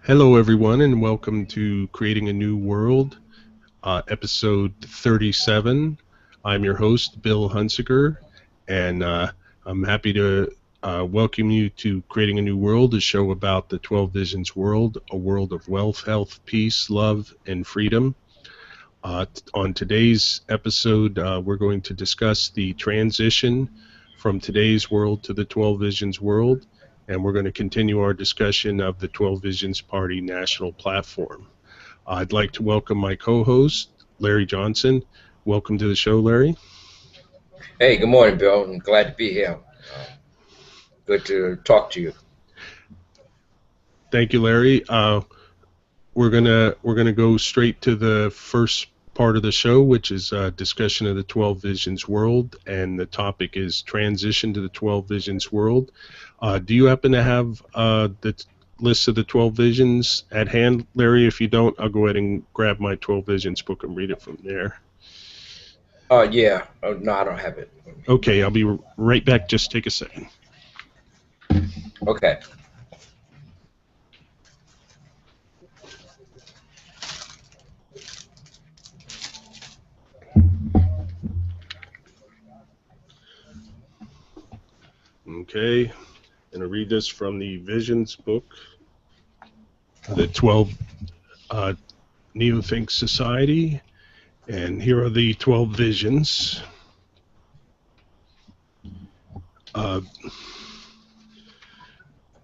Hello, everyone, and welcome to Creating a New World, episode 37. I'm your host, Bill Hunsiker, and I'm happy to welcome you to Creating a New World, a show about the 12 Visions world, a world of wealth, health, peace, love, and freedom. On today's episode, we're going to discuss the transition from today's world to the 12 Visions world, and we're going to continue our discussion of the 12 Visions Party national platform. I'd like to welcome my co-host, Larry Johnson. Welcome to the show, Larry. Hey, good morning, Bill. I'm glad to be here. Good to talk to you. Thank you, Larry. We're gonna go straight to the first part of the show, which is a discussion of the 12 Visions world, and the topic is transition to the 12 Visions world. Do you happen to have the list of the 12 Visions at hand, Larry? If you don't, I'll go ahead and grab my 12 Visions book and read it from there. Yeah. No, I don't have it. Okay, I'll be right back. Just take a second. Okay. Okay, I'm going to read this from the Visions book, the 12 Neothink Society, and here are the 12 visions.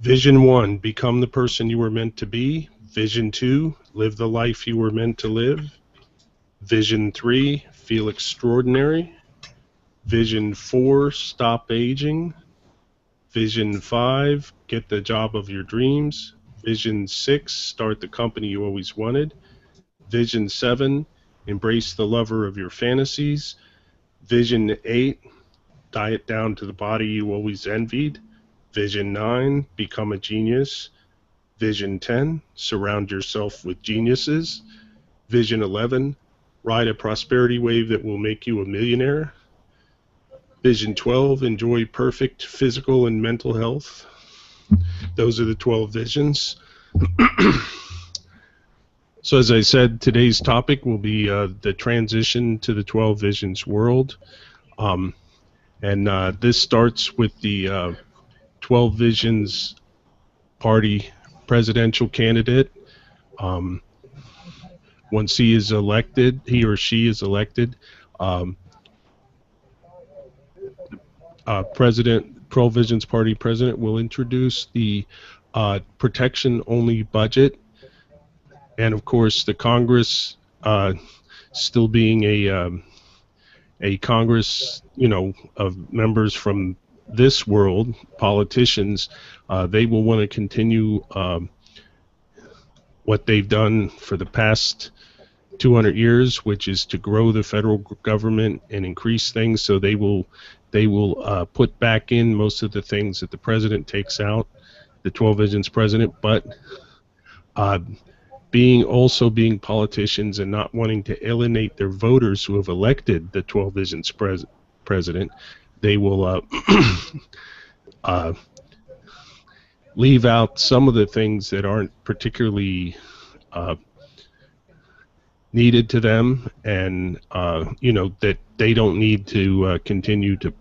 Vision 1, become the person you were meant to be. Vision 2, live the life you were meant to live. Vision 3, feel extraordinary. Vision 4, stop aging. Vision 5, get the job of your dreams. Vision 6, start the company you always wanted. Vision 7, embrace the lover of your fantasies. Vision 8, diet down to the body you always envied. Vision 9, become a genius. Vision 10, surround yourself with geniuses. Vision 11, ride a prosperity wave that will make you a millionaire. Vision 12, enjoy perfect physical and mental health. Those are the 12 visions. So as I said, today's topic will be the transition to the 12 Visions world. This starts with the 12 Visions Party presidential candidate. Once he is elected, he or she is elected, President, 12 Visions Party president will introduce the protection-only budget, and of course the Congress, still being a Congress, of members from this world, politicians, they will want to continue what they've done for the past 200 years, which is to grow the federal government and increase things. So they will put back in most of the things that the president takes out, the 12 Visions president, but being politicians and not wanting to alienate their voters who have elected the 12 Visions president, they will leave out some of the things that aren't particularly needed to them, and that they don't need to continue to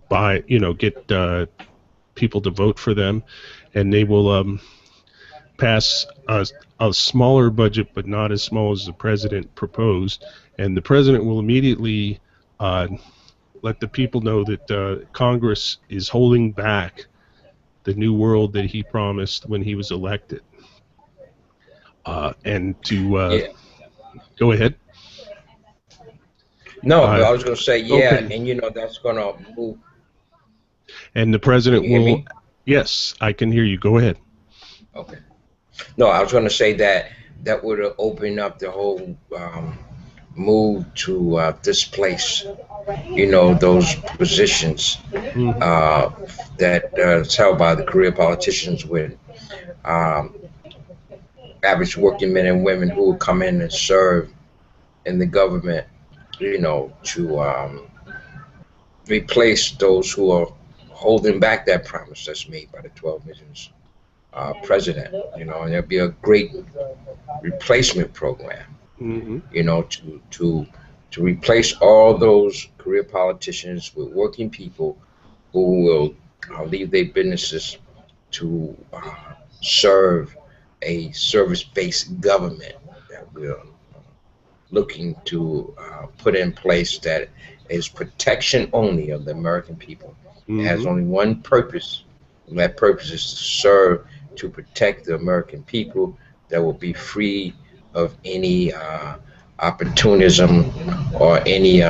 buy, get people to vote for them, and they will pass a smaller budget, but not as small as the president proposed, and the president will immediately let the people know that Congress is holding back the new world that he promised when he was elected. And to go ahead. No, I was going to say, yeah, okay. and that's going to move. And the president Can you hear will. me? Yes, I can hear you. Go ahead. Okay. No, I was going to say that would open up the whole move to displace, those positions that is held by the career politicians with average working men and women who would come in and serve in the government, to replace those who are holding back that promise that's made by the 12 Visions president. And there'll be a great replacement program. Mm-hmm. To replace all those career politicians with working people who will leave their businesses to serve a service-based government that we're looking to put in place, that is protection only of the American people. It has Mm-hmm. only one purpose, and that purpose is to serve, to protect the American people, that will be free of any opportunism or any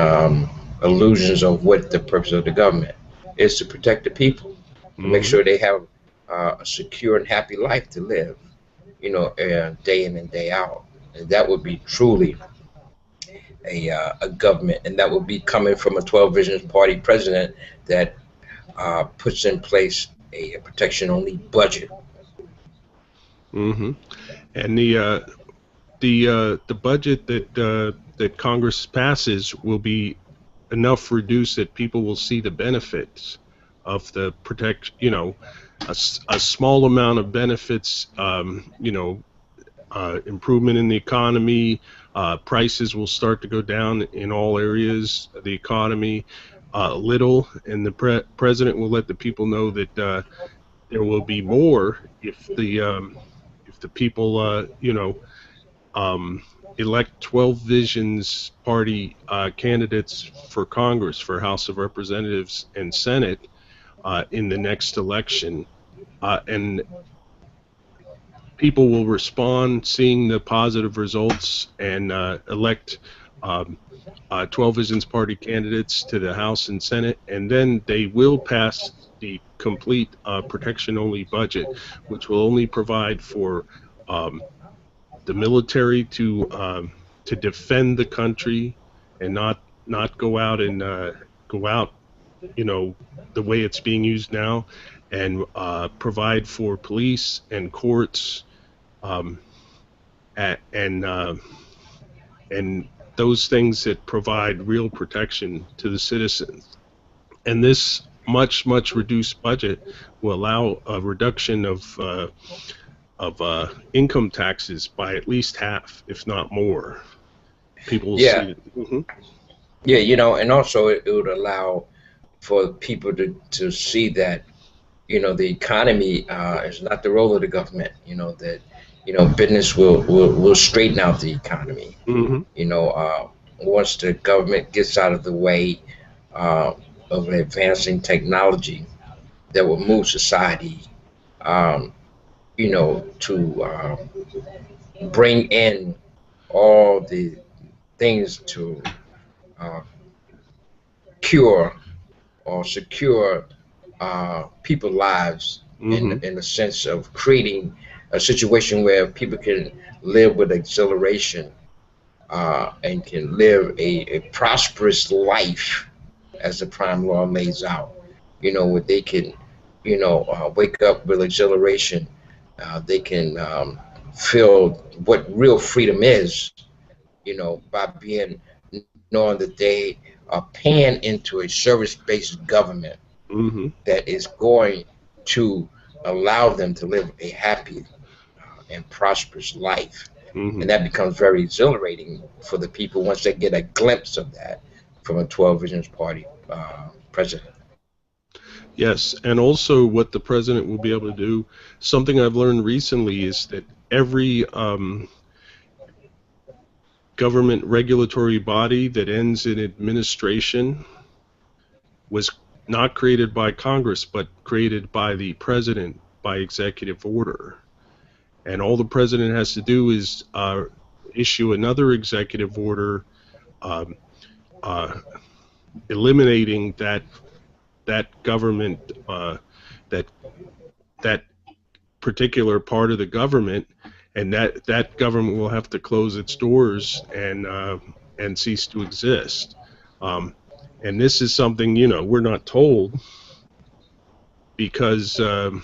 illusions of what the purpose of the government is: to protect the people, to make Mm-hmm. sure they have a secure and happy life to live, day in and day out. And that would be truly a government, and that would be coming from a 12 Visions Party president that puts in place a protection only budget. Mm-hmm. And the budget that Congress passes will be enough reduced that people will see the benefits of the protect. A small amount of benefits. Improvement in the economy. Prices will start to go down in all areas of the economy. Little, and the president will let the people know that there will be more if the people um, elect 12 Visions Party candidates for Congress, for House of Representatives and Senate in the next election. And people will respond seeing the positive results and elect 12 Visions Party candidates to the House and Senate, and then they will pass the complete protection-only budget, which will only provide for the military to defend the country and not go out and go out, the way it's being used now, and provide for police and courts, um, and those things that provide real protection to the citizens. And this much reduced budget will allow a reduction of income taxes by at least half, if not more. People will Yeah, see it. Mm-hmm. yeah, and also it would allow for people to see that the economy is not the role of the government. That business will straighten out the economy. Mm-hmm. Once the government gets out of the way uh, of advancing technology that will move society, um, to bring in all the things to uh, cure or secure people's lives, Mm-hmm. in the sense of creating a situation where people can live with exhilaration, and can live a prosperous life as the prime law lays out. Where they can, wake up with exhilaration. They can feel what real freedom is, by being knowing that they are paying into a service-based government Mm-hmm. that is going to allow them to live a happy and prosperous life. Mm-hmm. And that becomes very exhilarating for the people once they get a glimpse of that from a 12 Visions Party president. Yes, and also what the president will be able to do, something I've learned recently, is that every government regulatory body that ends in administration was not created by Congress, but created by the president by executive order. And all the president has to do is issue another executive order um, uh, eliminating that government, that that particular part of the government, and that government will have to close its doors and cease to exist. Um, and this is something we're not told because the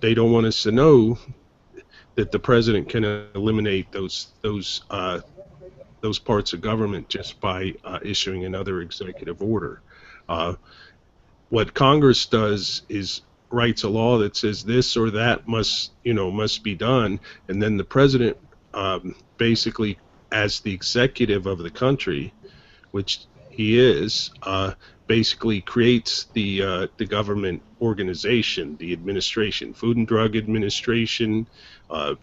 they don't want us to know that the president can eliminate those parts of government just by issuing another executive order. Uh, what Congress does is writes a law that says this or that must be done, and then the president basically, as the executive of the country, which he is, basically creates the government organization, the administration, Food and Drug Administration,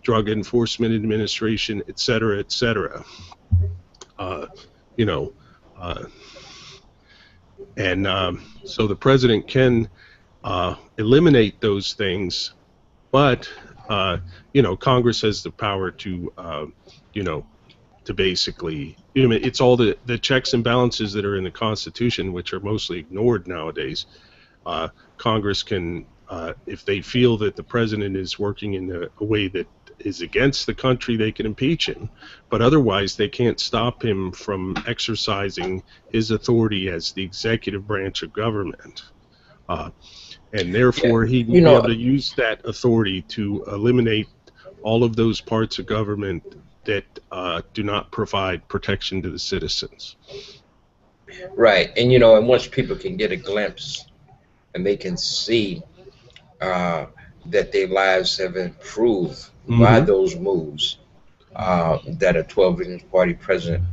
Drug Enforcement Administration, et cetera, et cetera. You know, and so the president can eliminate those things, but Congress has the power to to basically, it's all the checks and balances that are in the Constitution, which are mostly ignored nowadays. Congress can, if they feel that the president is working in a way that is against the country, they can impeach him. But otherwise, they can't stop him from exercising his authority as the executive branch of government. And therefore, he can be able to use that authority to eliminate all of those parts of government that do not provide protection to the citizens. Right, and and once people can get a glimpse and they can see that their lives have improved by those moves that a 12 Visions Party president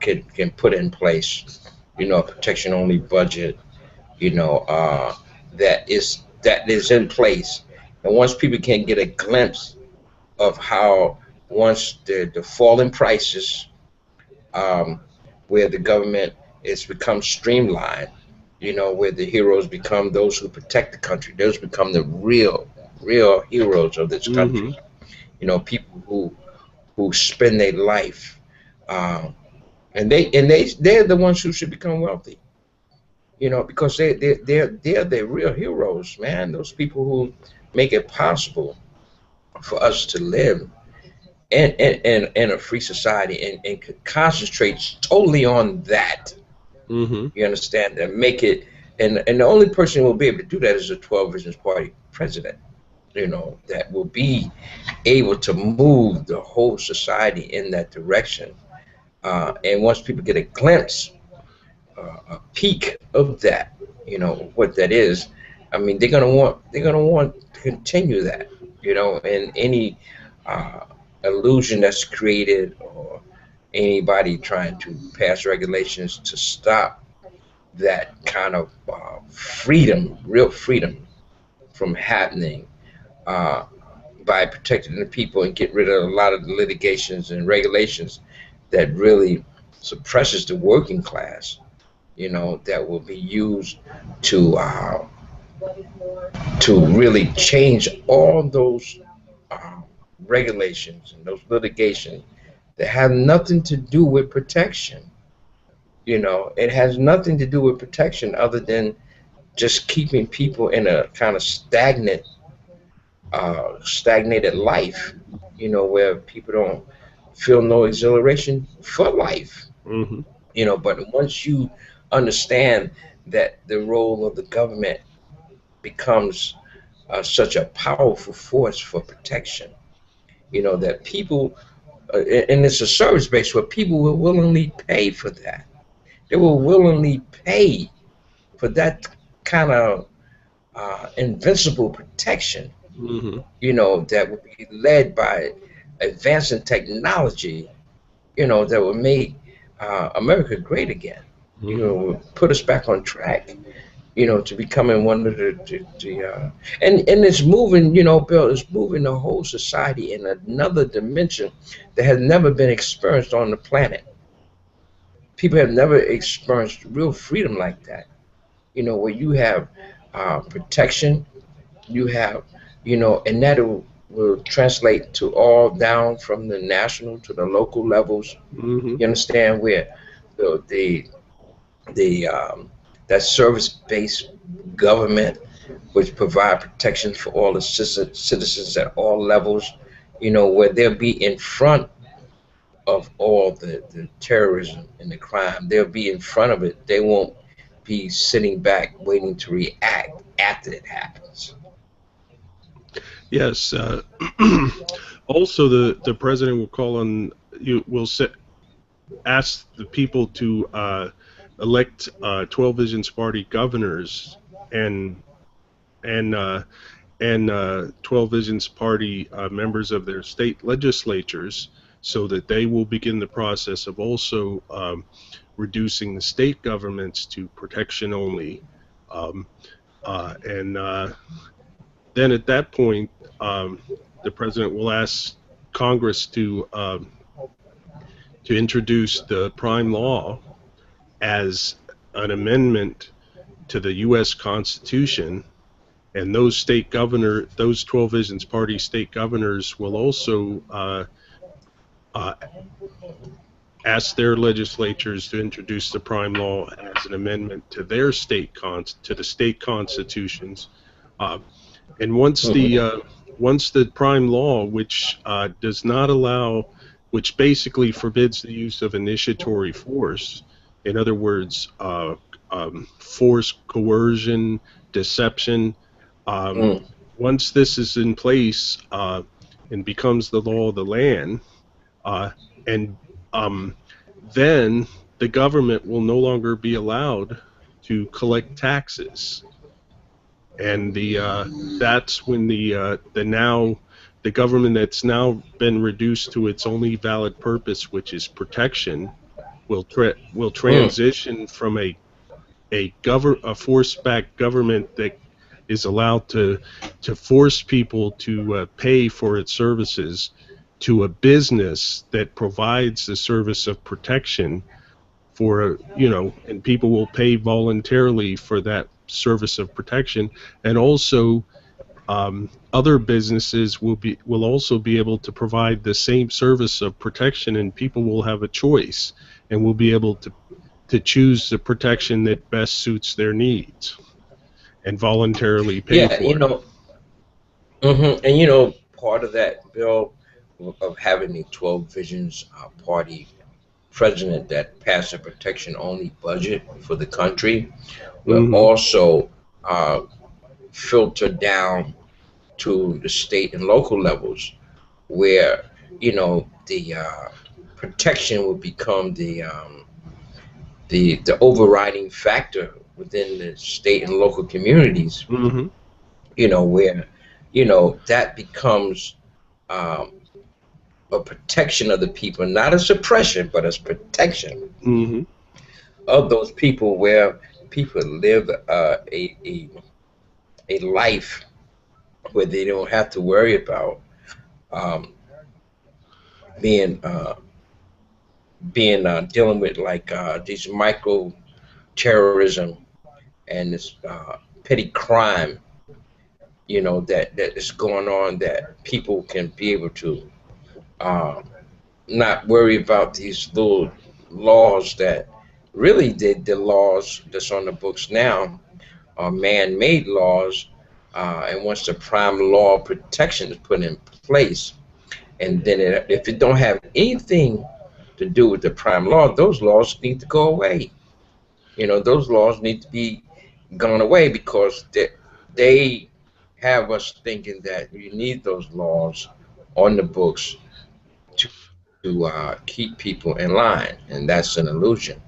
can put in place, a protection-only budget, that is in place, and once people can get a glimpse of how once the falling prices, where the government has become streamlined, where the heroes become those who protect the country, those become the real heroes of this country. People who spend their life, and they're the ones who should become wealthy. Because they're the real heroes, man. Those people who make it possible for us to live in a free society and concentrate totally on that. You understand? And make it, and the only person who will be able to do that is a 12 Visions Party president, that will be able to move the whole society in that direction. And once people get a glimpse, a peek of that, what that is, I mean, they're gonna want to continue that, and any illusion that's created, or anybody trying to pass regulations to stop that kind of freedom, real freedom, from happening by protecting the people and get rid of a lot of the litigations and regulations that really suppresses the working class, that will be used to really change all those regulations and those litigations that have nothing to do with protection. It has nothing to do with protection other than just keeping people in a kind of stagnated life, where people don't feel no exhilaration for life. But once you understand that the role of the government becomes such a powerful force for protection, that people, and it's a service base where people will willingly pay for that. They will willingly pay for that kind of invincible protection, that will be led by advancing technology, that will make America great again, put us back on track, to becoming one of the and it's moving, Bill, it's moving the whole society in another dimension that has never been experienced on the planet. People have never experienced real freedom like that, where you have protection, you have, and that will translate to all down from the national to the local levels. You understand, where that service-based government, which provide protection for all the citizens at all levels, where they'll be in front of all the terrorism and the crime. They'll be in front of it. They won't be sitting back waiting to react after it happens. Yes. Also, the president will call on ask the people to elect 12 Visions Party governors, and and 12 Visions Party members of their state legislatures, so that they will begin the process of also reducing the state governments to protection only. Um, and then at that point, the president will ask Congress to introduce the prime law as an amendment to the U.S. Constitution, and those 12 Visions Party state governors will also ask their legislatures to introduce the prime law as an amendment to their to the state constitutions. And once the prime law, which does not allow, which basically forbids the use of initiatory force, in other words, force, coercion, deception, once this is in place and becomes the law of the land, and then the government will no longer be allowed to collect taxes, and that's when the government that's now been reduced to its only valid purpose, which is protection, will transition from a force-backed government that is allowed to force people to pay for its services, to a business that provides the service of protection for, and people will pay voluntarily for that service of protection. And also other businesses will also be able to provide the same service of protection, and people will have a choice and will be able to choose the protection that best suits their needs and voluntarily pay for it. And part of that bill of having the 12 Visions Party president that passed a protection only budget for the country will also filter down to the state and local levels, where the protection will become the overriding factor within the state and local communities. Where that becomes a protection of the people, not a suppression, but as protection of those people, where people live a life where they don't have to worry about being dealing with these micro terrorism and this petty crime, that is going on, that people can be able to not worry about these little laws that really the laws that's on the books now are man-made laws, and once the prime law protection is put in place, and then if it don't have anything to do with the prime law, those laws need to go away. Those laws need to be gone away, because they have us thinking that you need those laws on the books to keep people in line, and that's an illusion.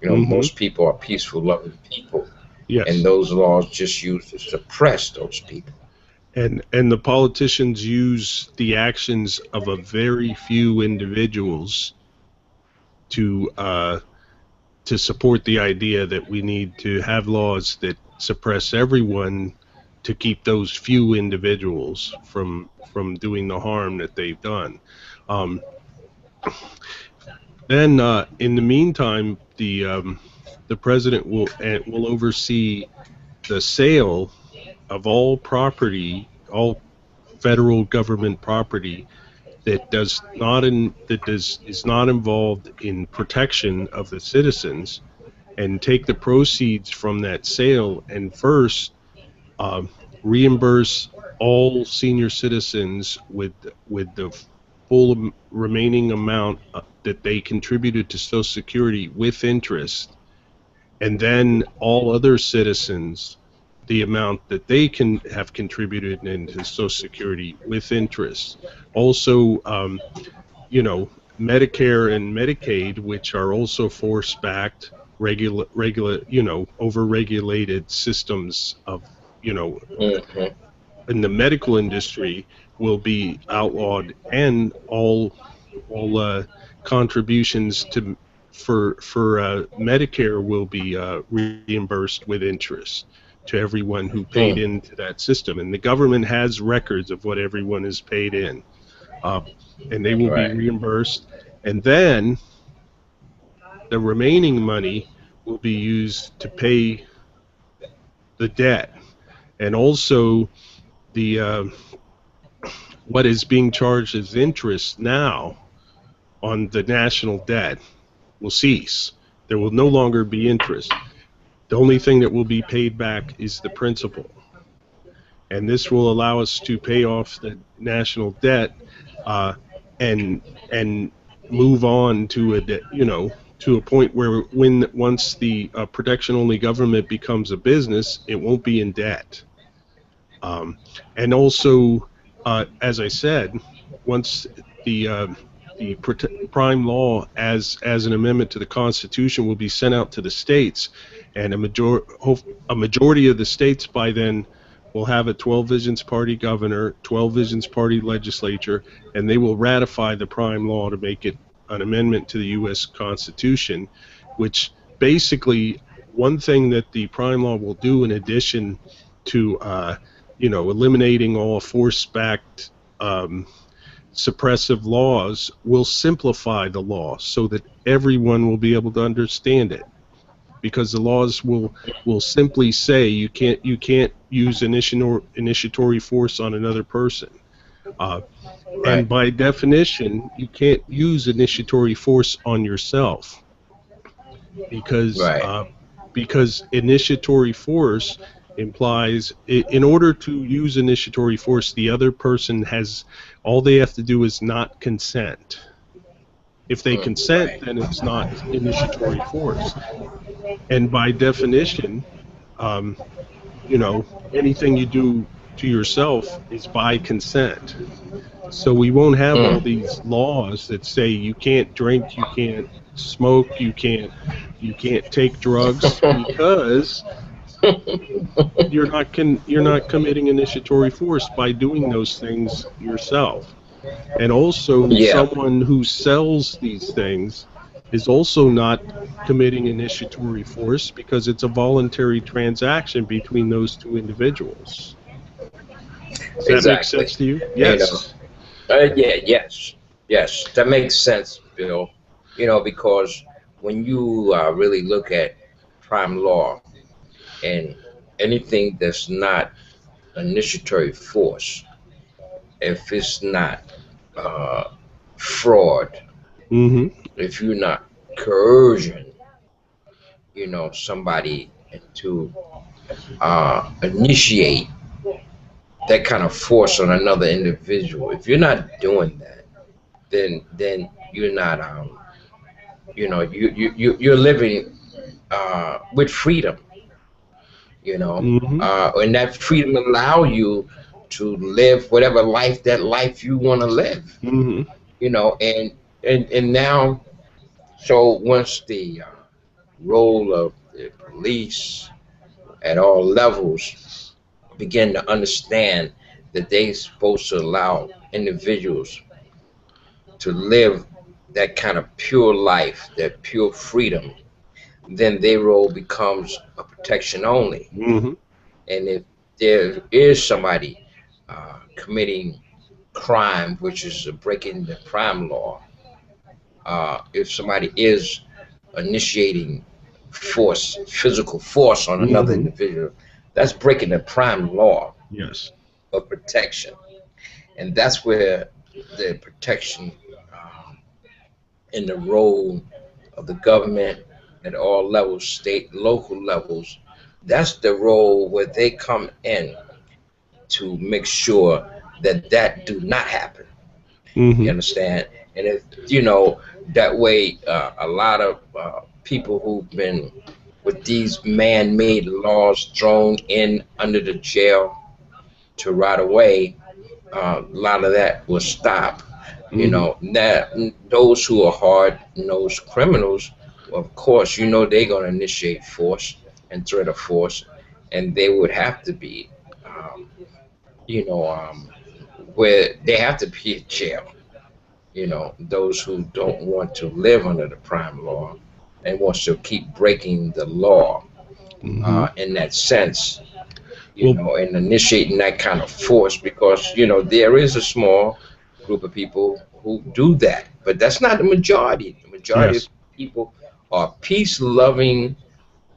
Most people are peaceful, loving people, and those laws just used to suppress those people. And the politicians use the actions of a very few individuals to support the idea that we need to have laws that suppress everyone, to keep those few individuals from doing the harm that they've done. Then, in the meantime, the president will oversee the sale of all property, all federal government property that is not involved in protection of the citizens, and take the proceeds from that sale and first reimburse all senior citizens with the full remaining amount that they contributed to Social Security with interest, and then all other citizens the amount that they can have contributed into Social Security with interest. Also, Medicare and Medicaid, which are also force-backed, over-regulated systems of you know, Mm-hmm. in the medical industry will be outlawed, and all contributions to for Medicare will be reimbursed with interest to everyone who paid Mm. into that system. And the government has records of what everyone has paid in, uh, and they will be Right. reimbursed. And then the remaining money will be used to pay the debt, and also the what is being charged as interest now on the national debt will cease. There will no longer be interest. The only thing that will be paid back is the principal. And this will allow us to pay off the national debt, uh, and move on to to a point where once the protection only government becomes a business, it won't be in debt. And also, as I said, once the prime law as an amendment to the Constitution will be sent out to the states, and a majority of the states by then will have a 12 Visions Party governor, 12 Visions Party legislature, and they will ratify the prime law to make it an amendment to the U.S. Constitution, which basically one thing that the prime law will do in addition to eliminating all force-backed suppressive laws will simplify the law so that everyone will be able to understand it, because the laws will simply say you can't use initiatory force on another person, and Right. by definition you can't use initiatory force on yourself, because Right. initiatory force implies, in order to use initiatory force, the other person has, all they have to do is not consent. If they Mm. consent, Right. then it's not initiatory force. And by definition, um, anything you do to yourself is by consent. So we won't have all Mm. these laws that say you can't drink, you can't smoke, you can't take drugs, because you're not committing initiatory force by doing those things yourself. And also, Yeah. someone who sells these things is also not committing initiatory force, because it's a voluntary transaction between those two individuals. Does that make Exactly. sense to you? You know. Yes. Yeah. Yes. Yes. That makes sense, Bill. Because when you really look at prime law and anything that's not initiatory force, if it's not uh, fraud, Mm-hmm. if you're not coercion, somebody to initiate that kind of force on another individual. If you're not doing that, then you're not you're living with freedom, Mm-hmm. and that freedom allow you to live whatever life you want to live, Mm-hmm. and now, so once the role of the police at all levels begin to understand that they're supposed to allow individuals to live that kind of pure life, that pure freedom, then their role becomes a protection only. Mm-hmm. And if there is somebody committing crime, which is breaking the crime law, if somebody is initiating force, physical force on another Mm-hmm. individual, that's breaking the prime law Yes. of protection. And that's where the protection and the role of the government at all levels, state, local levels, that's the role where they come in to make sure that that do not happen. You Mm-hmm. understand? And if that way, a lot of people who've been with these man-made laws thrown in under the jail to rot away, a lot of that will stop. Mm-hmm. That those who are hard-nosed criminals, of course, they're going to initiate force and threat of force, and they would have to be, um, you know, where they have to be in jail. Those who don't want to live under the prime law and wants to keep breaking the law Hmm. in that sense, Well, and initiating that kind of force because, there is a small group of people who do that, but that's not the majority. The majority of yes. people are peace-loving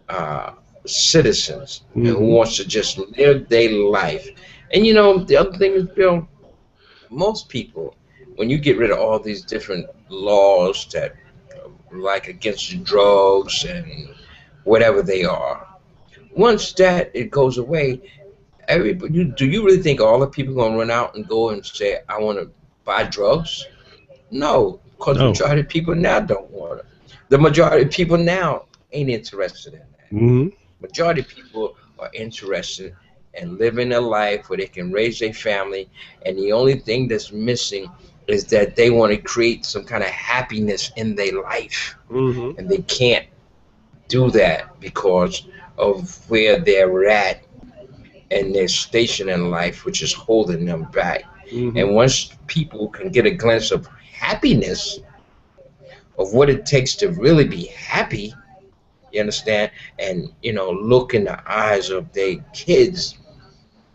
uh, citizens and who Hmm. wants to just live their life. And the other thing is, Bill, most people, when you get rid of all these different laws that, like against drugs and whatever they are, once that it goes away, everybody, do you really think all the people gonna run out and go and say, I want to buy drugs? No, because the No. majority of people now don't want it. The majority of people now ain't interested in that. Hmm. Majority of people are interested in living a life where they can raise their family, and the only thing that's missing is that they want to create some kind of happiness in their life, Hmm. and they can't do that because of where they're at and their station in life, which is holding them back. Hmm. And once people can get a glimpse of happiness, of what it takes to really be happy, you understand, and look in the eyes of their kids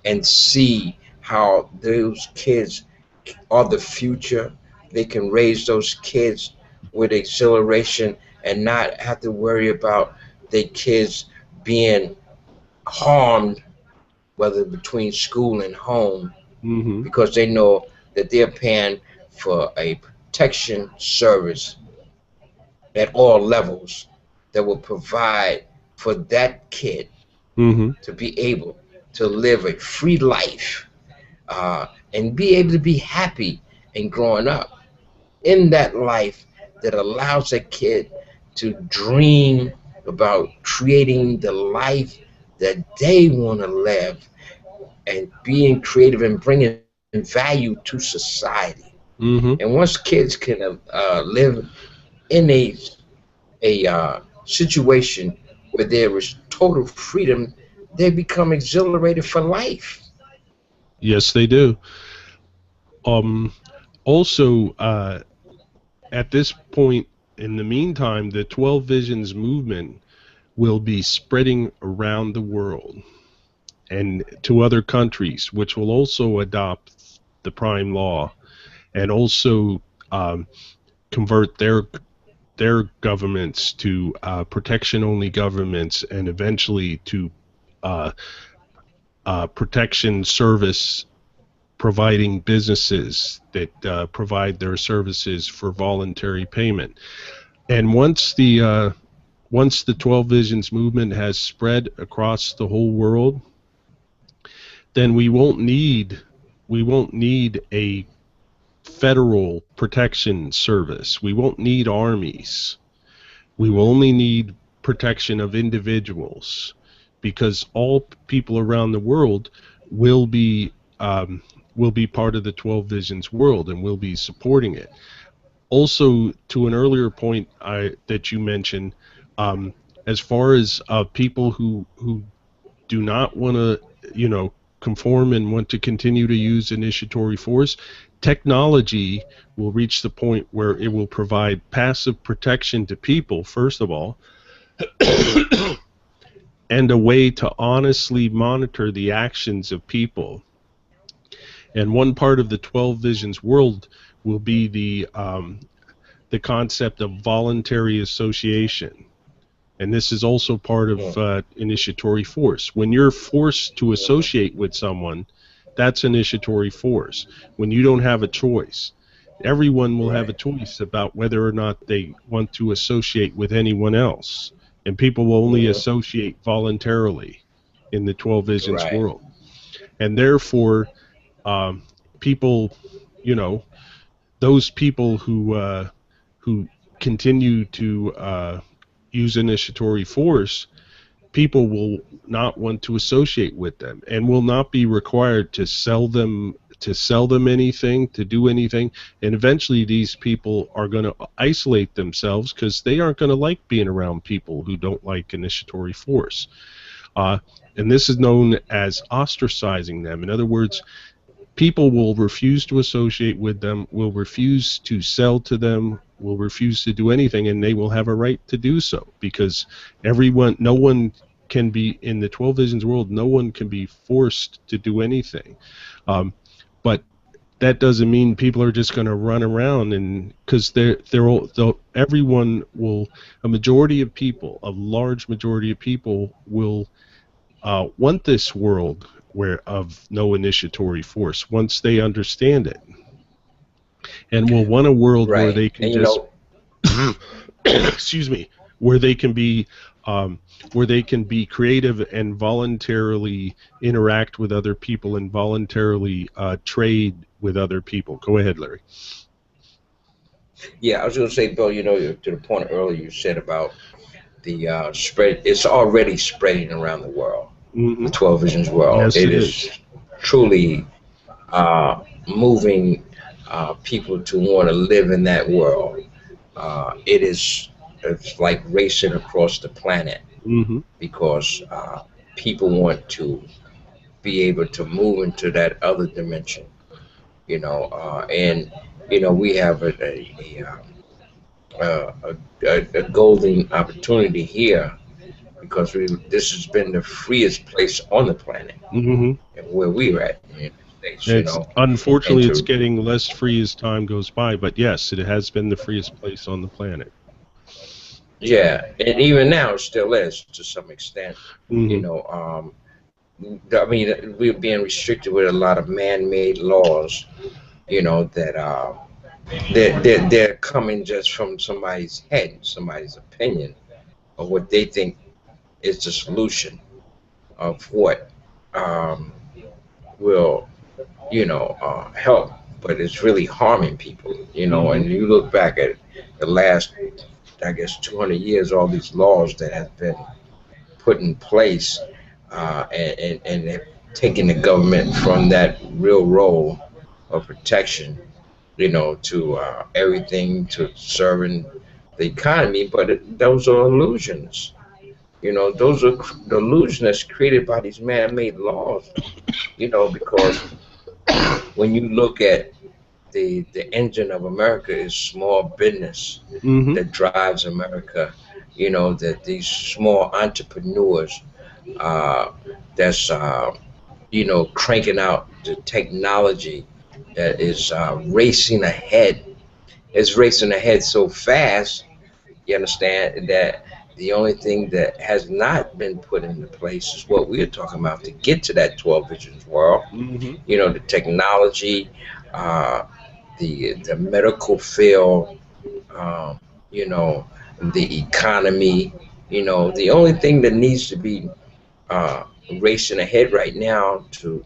and see how those kids are the future. They can raise those kids with exhilaration and not have to worry about their kids being harmed, whether between school and home, Hmm. because they know that they're paying for a protection service at all levels that will provide for that kid Hmm. to be able to live a free life, and be able to be happy in growing up in that life that allows a kid to dream about creating the life that they want to live and being creative and bringing value to society. Hmm. And once kids can live in a situation where there is total freedom, they become exhilarated for life. Yes, they do. Um, Also, at this point, in the meantime, the 12 Visions movement will be spreading around the world and to other countries, which will also adopt the prime law and also um, convert their governments to protection only governments and eventually to uh, protection service providing businesses that provide their services for voluntary payment. And once the 12 Visions movement has spread across the whole world, then we won't need a federal protection service. We won't need armies. We will only need protection of individuals because all people around the world will be um, will be part of the 12 Visions world and will be supporting it. Also, to an earlier point that you mentioned, um, as far as people who do not want to, conform and want to continue to use initiatory force, technology will reach the point where it will provide passive protection to people, first of all, and a way to honestly monitor the actions of people. And one part of the 12 Visions world will be the concept of voluntary association. And this is also part of Mm, initiatory force. When you're forced to mhm. associate with someone, that's initiatory force. When you don't have a choice, everyone will have a Right, choice about whether or not they want to associate with anyone else. And people will only mhm. associate voluntarily in the 12 Visions Right, world. And therefore, um, people, you know, those people who continue to use initiatory force, people will not want to associate with them and will not be required to sell them anything, to do anything. And eventually these people are going to isolate themselves because they aren't going to like being around people who don't like initiatory force. uh, And this is known as ostracizing them. In other words, people will refuse to associate with them, will refuse to sell to them, will refuse to do anything, and they will have a right to do so, because no one can be, in the 12 Visions world, no one can be forced to do anything. But that doesn't mean people are just going to run around, and because everyone will, a large majority of people will want this world of no initiatory force once they understand it, and will want a world where they can excuse me, where they can be creative and voluntarily interact with other people and voluntarily trade with other people. Go ahead, Larry. Yeah, I was going to say, Bill, to the point earlier you said about the spread. It's already spreading around the world. Mm-hmm. The 12 Visions world. Yes, it is truly moving people to want to live in that world. It's like racing across the planet, mm-hmm. because people want to be able to move into that other dimension, and we have a golden opportunity here, because this has been the freest place on the planet, mm-hmm. and where we're at in the United States. Unfortunately, it's getting less free as time goes by, but yes, it has been the freest place on the planet. Yeah, and even now it still is to some extent. Mm-hmm. I mean, we're being restricted with a lot of man-made laws, that they're coming just from somebody's head, somebody's opinion of what they think is the solution of what will, help, but it's really harming people, Mm-hmm. And you look back at the last, I guess, 200 years, all these laws that have been put in place, and they've taken the government from that real role of protection, to everything, to serving the economy, but those are illusions. Those are the illusion that's created by these man-made laws. Because when you look at the engine of America is small business, Mm-hmm. that drives America. That these small entrepreneurs, that's cranking out the technology that is racing ahead. It's racing ahead so fast. You understand that the only thing that has not been put into place is what we are talking about to get to that 12 Visions world. Mm-hmm. The technology, the medical field, you know, the economy. The only thing that needs to be uh, racing ahead right now to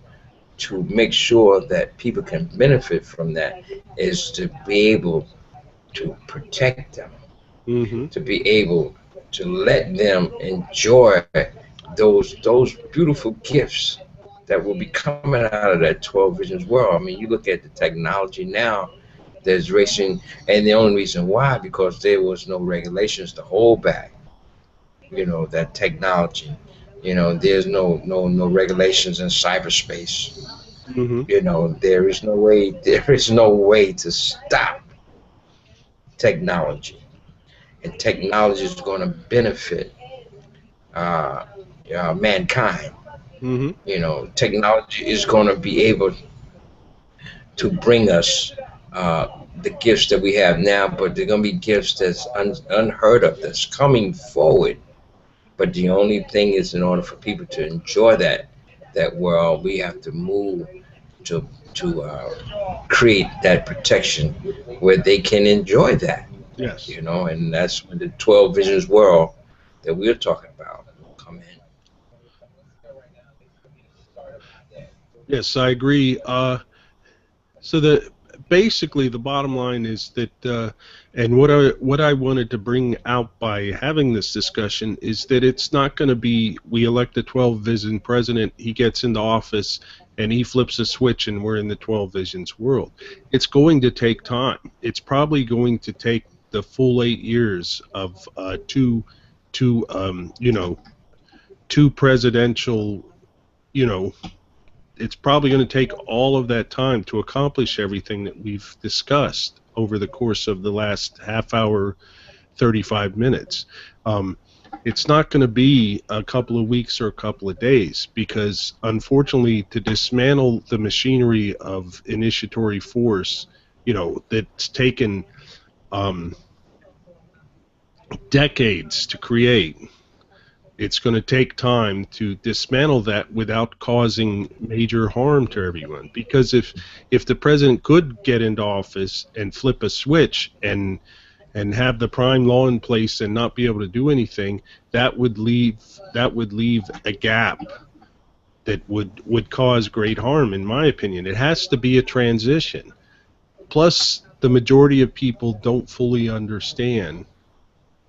make sure that people can benefit from that is to be able to protect them, Mm-hmm. to be able to let them enjoy those beautiful gifts that will be coming out of that 12 Visions world. I mean, you look at the technology now, there's racing, and the only reason why, because there was no regulations to hold back, that technology. There's no regulations in cyberspace. Mm-hmm. There is no way to stop technology, and technology is going to benefit uh, mankind. Technology is going to be able to bring us the gifts that we have now, but they're going to be gifts that's unheard of, that's coming forward. But the only thing is, in order for people to enjoy that world, we have to move to create that protection where they can enjoy that. Yes. And that's when the 12 Visions world that we're talking about will come in. Yes, I agree. So basically the bottom line is that, and what I wanted to bring out by having this discussion is that it's not going to be, we elect the 12 Vision president, he gets into office, and he flips a switch, and we're in the 12 Visions world. It's going to take time. It's probably going to take the full 8 years of two presidential, you know, it's probably going to take all of that time to accomplish everything that we've discussed over the course of the last half hour, 35 minutes. It's not going to be a couple of weeks or a couple of days, because unfortunately, to dismantle the machinery of initiatory force, you know, that's taken decades to create, it's going to take time to dismantle that without causing major harm to everyone. Because if the president could get into office and flip a switch and have the prime law in place and not be able to do anything, that would leave a gap that would cause great harm, in my opinion. It has to be a transition. Plus, the majority of people don't fully understand,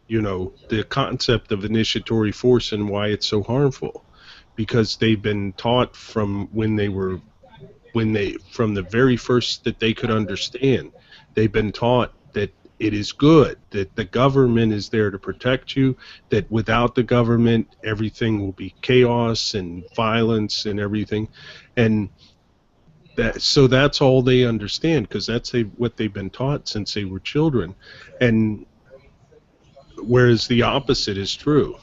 you know, the concept of initiatory force and why it's so harmful, because they've been taught from from the very first that they could understand, they've been taught that it is good, that the government is there to protect you, that without the government everything will be chaos and violence and everything. And so that's all they understand, because that's what they've been taught since they were children. And whereas the opposite is true.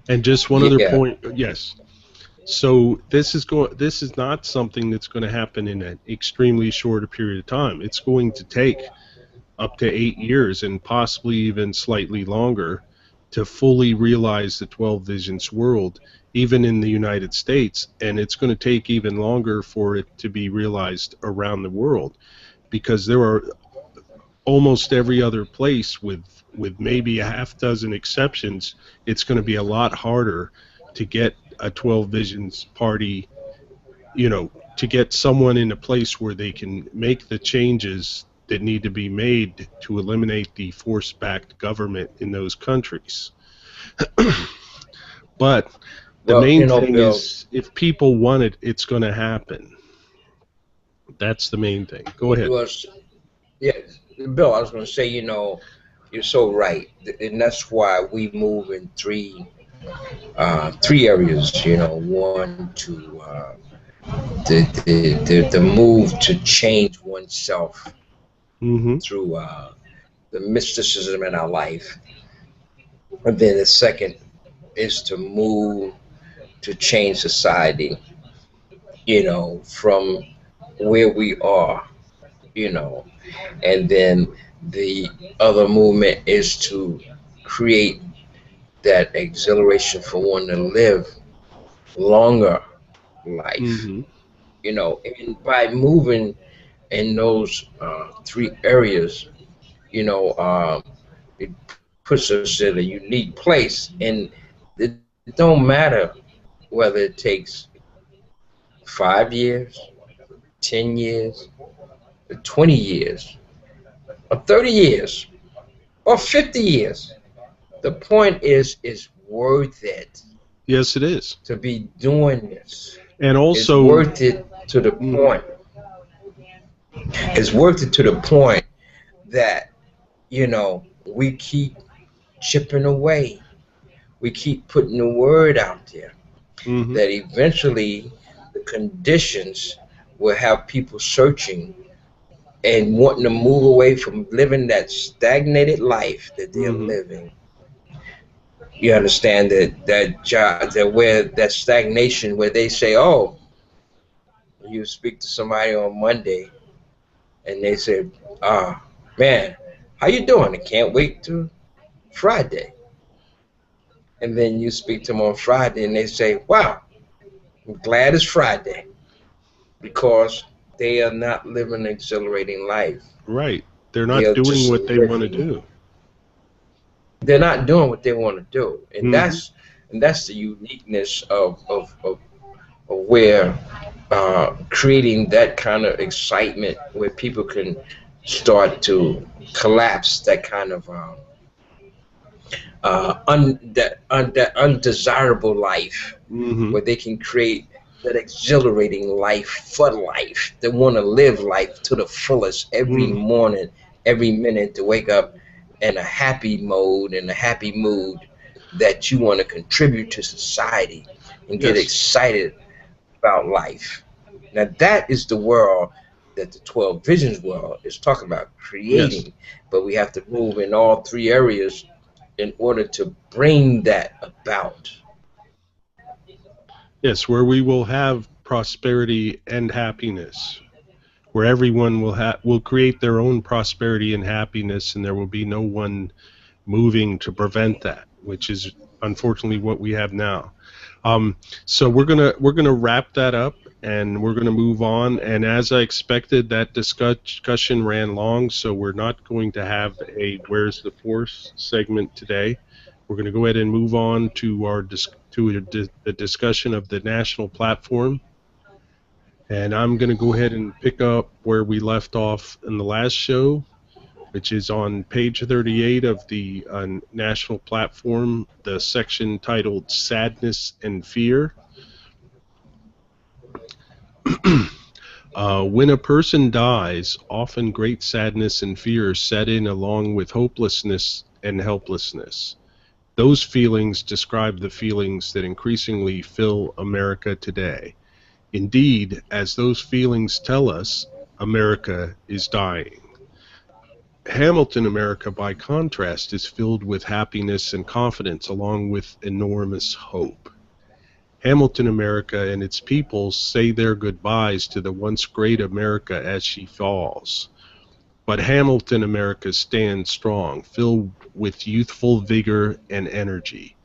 And just one other point, yes. So this is not something that's going to happen in an extremely short period of time. It's going to take up to 8 years and possibly even slightly longer to fully realize the 12 Visions world, even in the United States, and it's going to take even longer for it to be realized around the world, because there are almost every other place, with maybe a half dozen exceptions, it's going to be a lot harder to get a 12 Visions party, you know, to get someone in a place where they can make the changes that need to be made to eliminate the force-backed government in those countries. But the main thing is, if people want it, it's going to happen. That's the main thing. Go ahead. Yeah, Bill, I was going to say, you know, you're so right, and that's why we move in three areas. You know, one to the move to change oneself through the mysticism in our life, and then the second is to move to change society. You know, from where we are. You know, and then the other movement is to create that exhilaration for one to live longer life. You know, and by moving in those three areas, you know, it puts us in a unique place, and it don't matter whether it takes 5 years, 10 years, 20 years, or 30 years, or 50 years. The point is, it's worth it. Yes, it is. To be doing this. And also, it's worth it to the point. It's worth it to the point that, you know, we keep chipping away. We keep putting the word out there. That eventually the conditions will have people searching and wanting to move away from living that stagnated life that they're living. You understand that where that stagnation, where they say, oh, you speak to somebody on Monday and they say, man, how you doing? I can't wait till Friday. And then you speak to them on Friday and they say, wow, I'm glad it's Friday, because they are not living an exhilarating life. Right. They're not doing what they want to do. They're not doing what they want to do. And that's the uniqueness of where creating that kind of excitement where people can start to collapse that kind of that undesirable life, where they can create that exhilarating life for life. They want to live life to the fullest every morning, every minute, to wake up in a happy mode, in a happy mood, that you want to contribute to society and get Yes. excited about life. Now that is the world that the 12 Visions world is talking about Yes. creating, but we have to move in all three areas in order to bring that about. Yes, where we will have prosperity and happiness, where everyone will create their own prosperity and happiness, and there will be no one moving to prevent that, which is unfortunately what we have now. So we're gonna wrap that up, and we're gonna move on. And as I expected, that discussion ran long, so we're not going to have a "Where's the Force" segment today. We're going to go ahead and move on to the discussion of the national platform. And I'm going to go ahead and pick up where we left off in the last show, which is on page 38 of the national platform, the section titled Sadness and Fear. When a person dies, often great sadness and fear set in along with hopelessness and helplessness. Those feelings describe the feelings that increasingly fill America today. Indeed, as those feelings tell us, America is dying. Hamilton America, by contrast, is filled with happiness and confidence along with enormous hope. Hamilton America and its people say their goodbyes to the once great America as she falls. But Hamilton America stands strong, filled with youthful vigor and energy.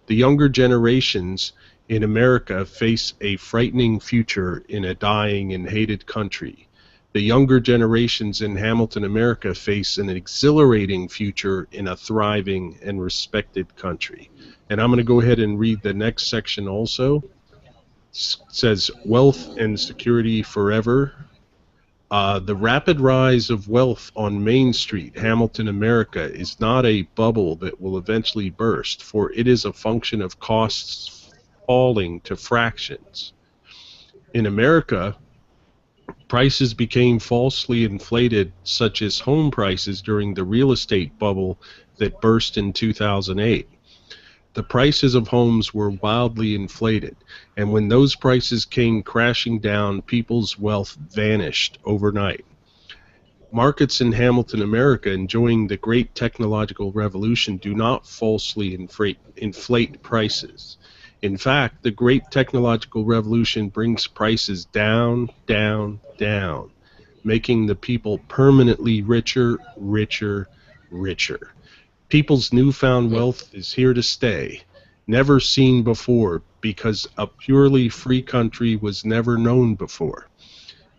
The younger generations in America face a frightening future in a dying and hated country. The younger generations in Hamilton America face an exhilarating future in a thriving and respected country. And I'm going to go ahead and read the next section also. It says, wealth and security forever. The rapid rise of wealth on Main Street, Hamilton, America, is not a bubble that will eventually burst, for it is a function of costs falling to fractions. In America, prices became falsely inflated, such as home prices during the real estate bubble that burst in 2008. The prices of homes were wildly inflated, and when those prices came crashing down, people's wealth vanished overnight. Markets in Hamilton, America, enjoying the great technological revolution, do not falsely inflate prices. In fact, the great technological revolution brings prices down, down, down, making the people permanently richer, richer, richer. People's newfound wealth is here to stay, never seen before, because a purely free country was never known before.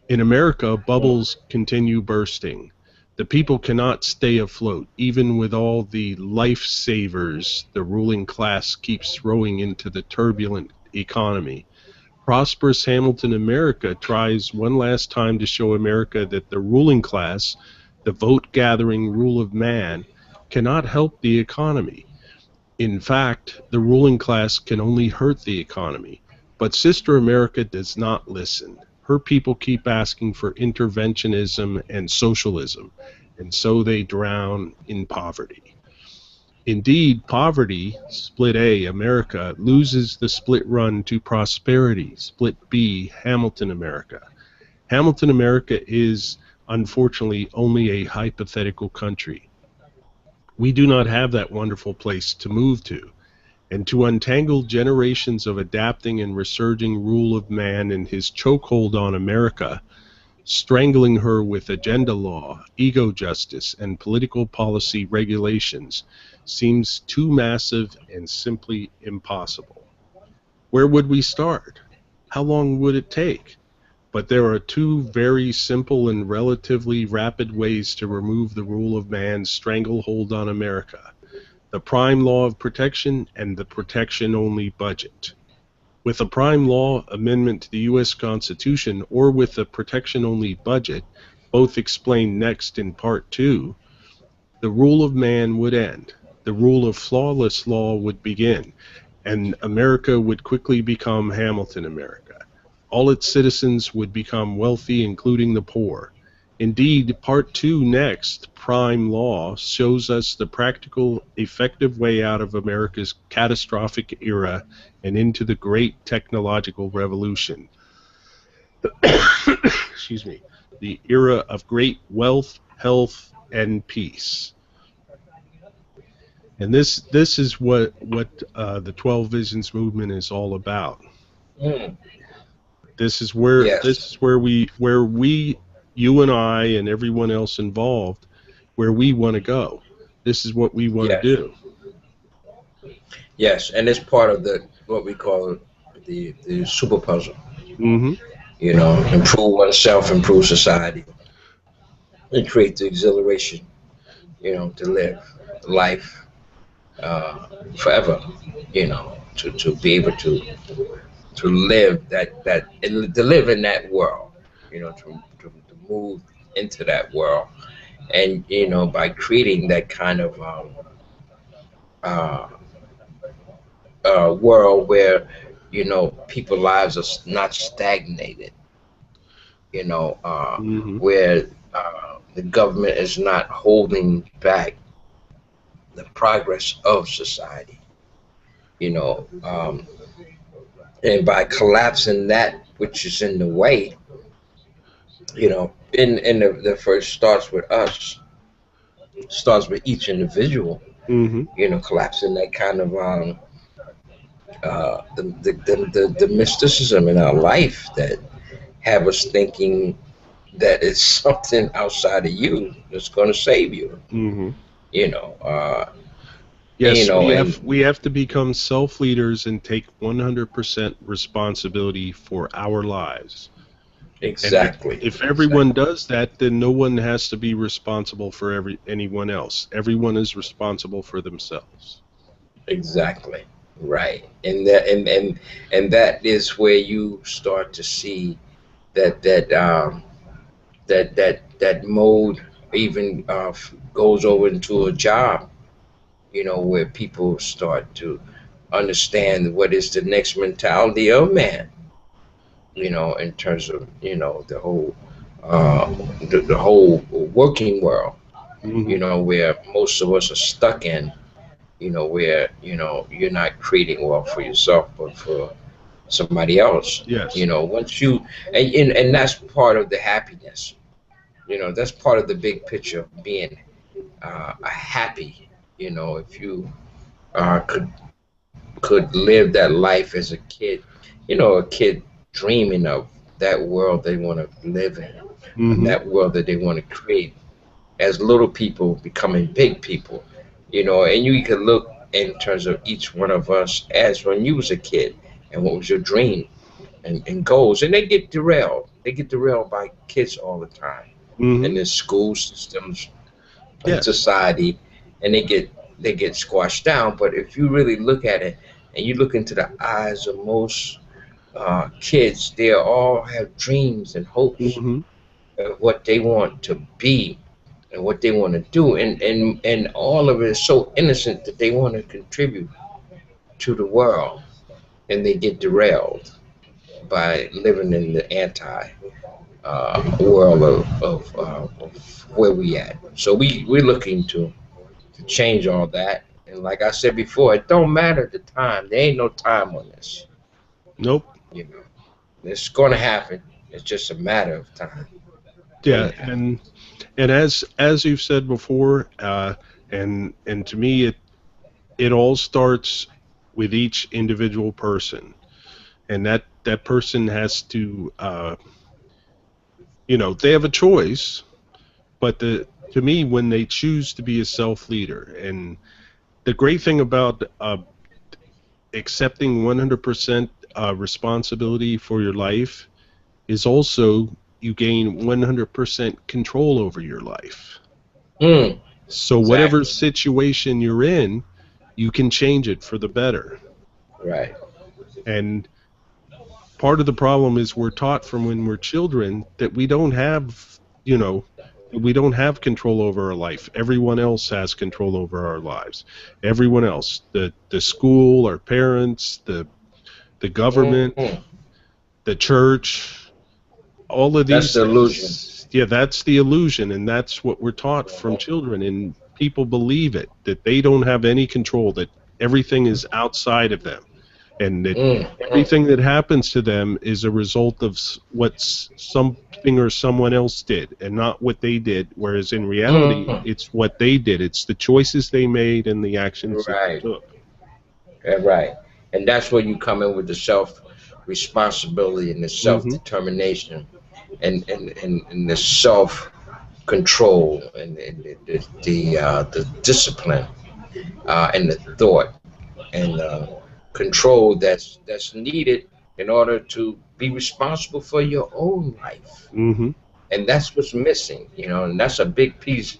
In America, bubbles continue bursting. The people cannot stay afloat, even with all the lifesavers the ruling class keeps throwing into the turbulent economy. Prosperous Hamilton America tries one last time to show America that the ruling class, the vote-gathering rule of man, cannot help the economy. In fact, the ruling class can only hurt the economy. But Sister America does not listen. Her people keep asking for interventionism and socialism, and so they drown in poverty. Indeed, poverty, split A, America, loses the split run to prosperity, split B, Hamilton America. Hamilton America is, unfortunately, only a hypothetical country. We do not have that wonderful place to move to, and to untangle generations of adapting and resurging rule of man and his chokehold on America, strangling her with agenda law, ego justice, and political policy regulations, seems too massive and simply impossible. Where would we start? How long would it take? But there are two very simple and relatively rapid ways to remove the rule of man's stranglehold on America: the prime law of protection and the protection-only budget. With a prime law amendment to the U.S. Constitution or with a protection-only budget, both explained next in Part 2, the rule of man would end, the rule of flawless law would begin, and America would quickly become Hamilton America. All its citizens would become wealthy, including the poor. Indeed, Part 2 next, Prime Law, shows us the practical, effective way out of America's catastrophic era and into the great technological revolution. Excuse me. The era of great wealth, health, and peace. And this is what the 12 Visions movement is all about. Mm. This is where Yes. this is where we you and I and everyone else involved, where we want to go. This is what we want Yes. to do. Yes, and it's part of the what we call the super puzzle. Hmm. You know, improve oneself, improve society, and create the exhilaration. You know, to live life forever. You know, to be able to live to live in that world. You know, to move into that world, and you know, by creating that kind of uh, world where you know people lives are not stagnated. You know, Hmm. where the government is not holding back the progress of society. You know, and by collapsing that which is in the way, you know, in the first starts with us, starts with each individual. Hmm. You know, collapsing that kind of the mysticism in our life that have us thinking that it's something outside of you that's going to save you. Hmm. You know, and, you Yes, know, and we have to become self-leaders and take 100% responsibility for our lives. And exactly, if everyone exactly, does that, then no one has to be responsible for anyone else. Everyone is responsible for themselves. exactly, right. And that is where you start to see that that mode even goes over into a job. You know, where people start to understand what is the next mentality of man. You know, in terms of you know uh, the whole working world. Hmm. You know, where most of us are stuck in. You know, where you know you're not creating wealth for yourself, but for somebody else. You Yes. know, once you and that's part of the happiness. You know, that's part of the big picture of being happy. You know, if you could live that life as a kid, you know, a kid dreaming of that world they want to live in, and Hmm. that world that they want to create as little people becoming big people, you know, and you could look in terms of each one of us as when you was a kid and what was your dream and goals, and they get derailed. They get derailed by kids all the time in Hmm. the school systems and Yes. society, and they get squashed down. But if you really look at it and you look into the eyes of most kids, they all have dreams and hopes Hmm. of what they want to be and what they want to do, and all of it is so innocent that they want to contribute to the world, and they get derailed by living in the anti world of where we at. So we're looking to change all that. And like I said before, it don't matter the time. There ain't no time on this. Nope. You know, it's going to happen. It's just a matter of time when Yeah, it happens. and as you've said before, and to me, it all starts with each individual person, and that person has to, they have a choice, but to me, when they choose to be a self leader, and the great thing about accepting 100% responsibility for your life is also you gain 100% control over your life. Mm, So whatever exactly. situation you're in, you can change it for the better. Right. And part of the problem is we're taught from when we're children that you know, we don't have control over our life. Everyone else has control over our lives. Everyone else, the school, our parents, the government, Mm, the church, all of that's these the illusion. things. Yeah, that's the illusion, and that's what we're taught from children, and people believe it, that they don't have any control, that everything is outside of them, and that Mm. everything that happens to them is a result of what something or someone else did, and not what they did, whereas in reality, Mm. it's what they did. It's the choices they made and the actions that they Right. took. Right. And that's where you come in with the self responsibility and the self Hmm. determination and the self control and the discipline and the thought and control that's needed in order to be responsible for your own life. Hmm. And that's what's missing, and that's a big piece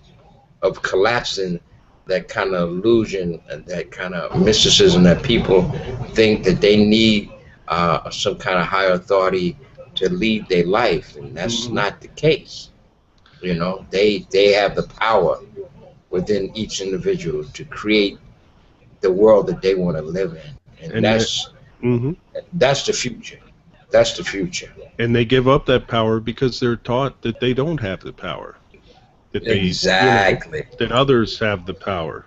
of collapsing that kind of illusion and that kind of mysticism that people think that they need some kind of higher authority to lead their life, and that's Hmm. not the case. They have the power within each individual to create the world that they want to live in, and And that, hmm that's the future. That's the future. and they give up that power because they're taught that they don't have the power, that they, Exactly. that others have the power,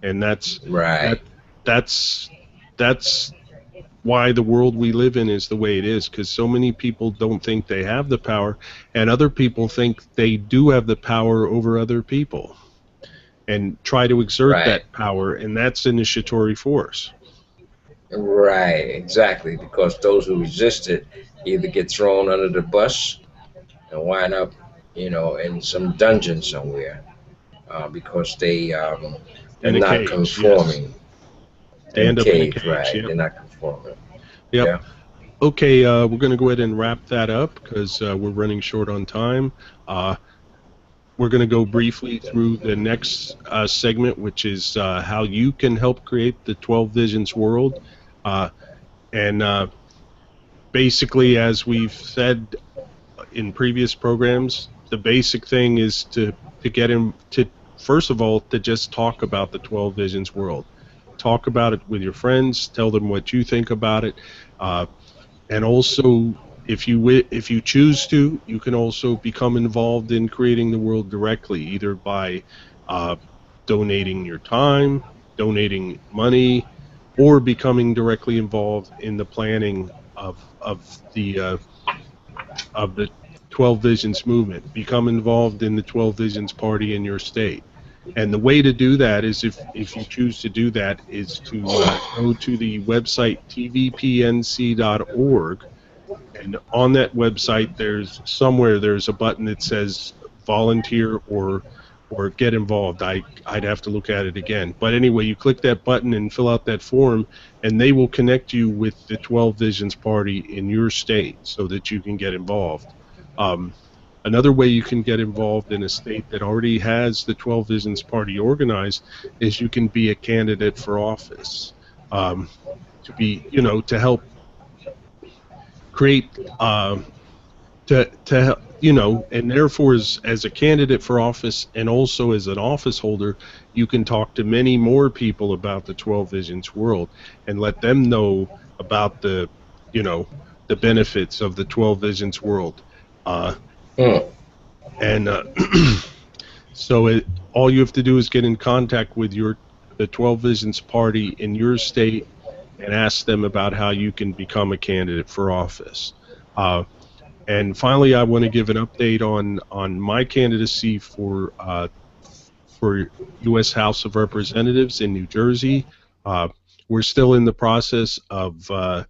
and that Right. that's that's why the world we live in is the way it is, because so many people don't think they have the power, and other people think they do have the power over other people and try to exert Right. that power, and that's initiatory force. Right, exactly. Because those who resist it either get thrown under the bus and wind up, in some dungeon somewhere, because they're In a not cage, yes. conforming They in a end up in a cage. cage. Right, Yep. they're not conforming. Yep. Yeah. Okay, we're going to go ahead and wrap that up because we're running short on time. Uh, we're going to go briefly through the next segment, which is how you can help create the 12 Visions world. Uh, and basically, as we've said in previous programs, the basic thing is to get him to, first of all, to just talk about the 12 Visions world. Talk about it with your friends. Tell them what you think about it. And also, if you choose to, you can also become involved in creating the world directly, either by uh, donating your time, donating money, or becoming directly involved in the planning of the 12 Visions movement. Become involved in the 12 Visions party in your state. And the way to do that is, if you choose to do that, is to go to the website tvpnc.org, and on that website there's a button that says volunteer or get involved. I'd have to look at it again, but anyway, you click that button and fill out that form, and they will connect you with the 12 Visions party in your state so that you can get involved. um, Another way you can get involved in a state that already has the 12 Visions party organized is you can be a candidate for office, to be, to help create, and therefore, as a candidate for office and also as an office holder, you can talk to many more people about the 12 Visions world and let them know about you know the benefits of the 12 Visions world. uh, Hmm. and so all you have to do is get in contact with the 12 Visions party in your state and ask them about how you can become a candidate for office. uh, And finally, I want to give an update on my candidacy for U.S. House of Representatives in New Jersey. We're still in the process of uh,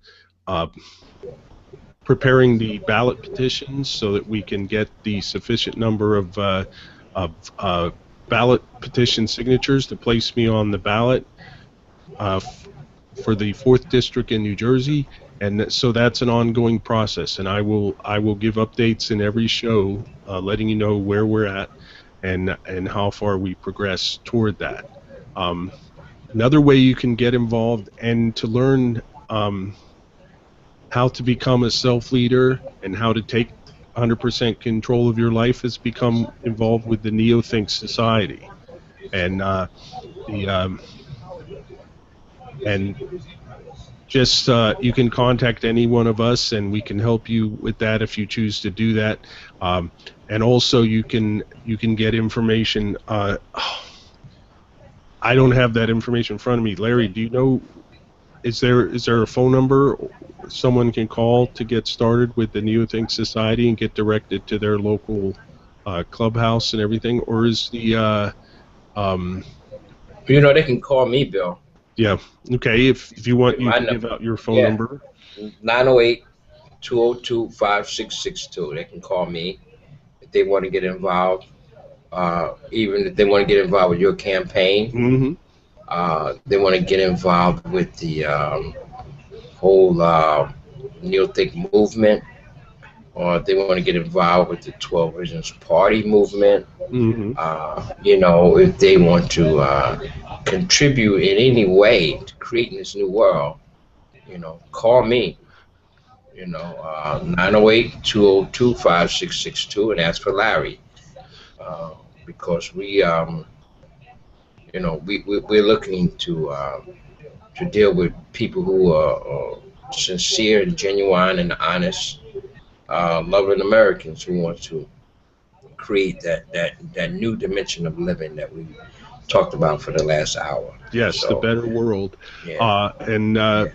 preparing the ballot petitions so that we can get the sufficient number of ballot petition signatures to place me on the ballot uh, for the 4th District in New Jersey. And so that's an ongoing process, and I will give updates in every show, letting you know where we're at and how far we progress toward that. Um, Another way you can get involved and to learn how to become a self-leader and how to take 100% control of your life is become involved with the NeoThink Society, and the and just you can contact any one of us, and we can help you with that if you choose to do that. And also, you can get information. I don't have that information in front of me. Larry, do you know? Is there a phone number someone can call to get started with the Neothink Society and get directed to their local clubhouse and everything, or is the You know, they can call me, Bill. yeah, okay, if you want, you can give out your phone number. 908-202-5662. They can call me if they want to get involved, even if they want to get involved with your campaign. Mm-hmm. They want to get involved with the whole Neothink movement, or they want to get involved with the 12 Visions Party movement. Mm-hmm. You know, if they want to contribute in any way to creating this new world, you know, call me. You know, 908-202-5662 and ask for Larry, because we, you know, we're looking to deal with people who are sincere and genuine and honest, loving Americans who want to create that new dimension of living that we talked about for the last hour. Yes, So, the better world. Yeah.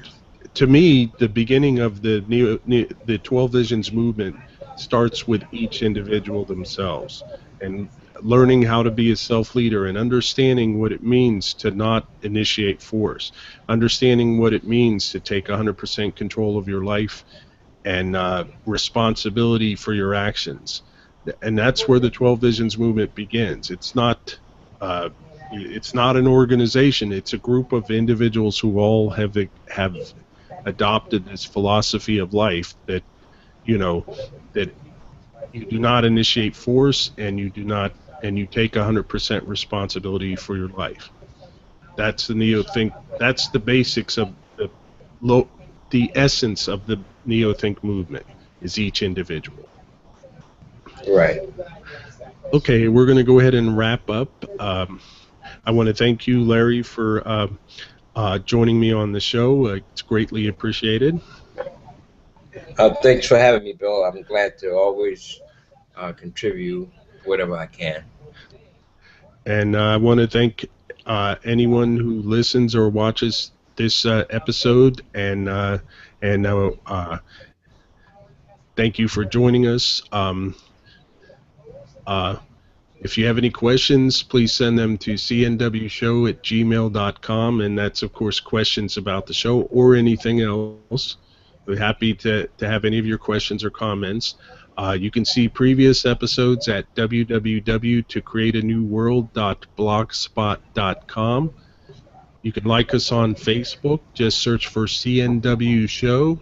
To me, the beginning of the 12 Visions movement starts with each individual themselves, and learning how to be a self-leader and understanding what it means to not initiate force, understanding what it means to take 100% control of your life and responsibility for your actions. And that's where the 12 Visions movement begins. It's not an organization. It's a group of individuals who all have adopted this philosophy of life that, you know, that you do not initiate force and you take 100% responsibility for your life. That's the Neothink. That's the basics of the essence of the Neothink movement is each individual. Right. Okay, we're going to go ahead and wrap up. I want to thank you, Larry, for joining me on the show. It's greatly appreciated. Thanks for having me, Bill. I'm glad to always contribute whatever I can. And I want to thank anyone who listens or watches this episode, and thank you for joining us. If you have any questions, please send them to cnwshow@gmail.com, and that's, of course, questions about the show or anything else. We're happy to have any of your questions or comments. You can see previous episodes at www.tocreateanewworld.blogspot.com. You can like us on Facebook. Just search for CNW Show.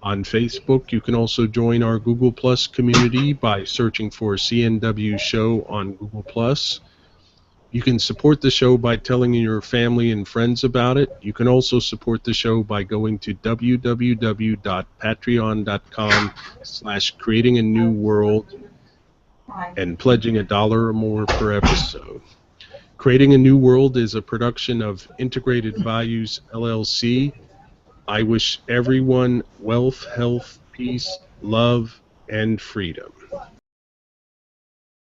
On Facebook, you can also join our Google Plus community by searching for CNW Show on Google Plus. You can support the show by telling your family and friends about it. You can also support the show by going to www.patreon.com/creatinganewworld and pledging $1 or more per episode. Creating a New World is a production of Integrated Values, LLC. I wish everyone wealth, health, peace, love, and freedom.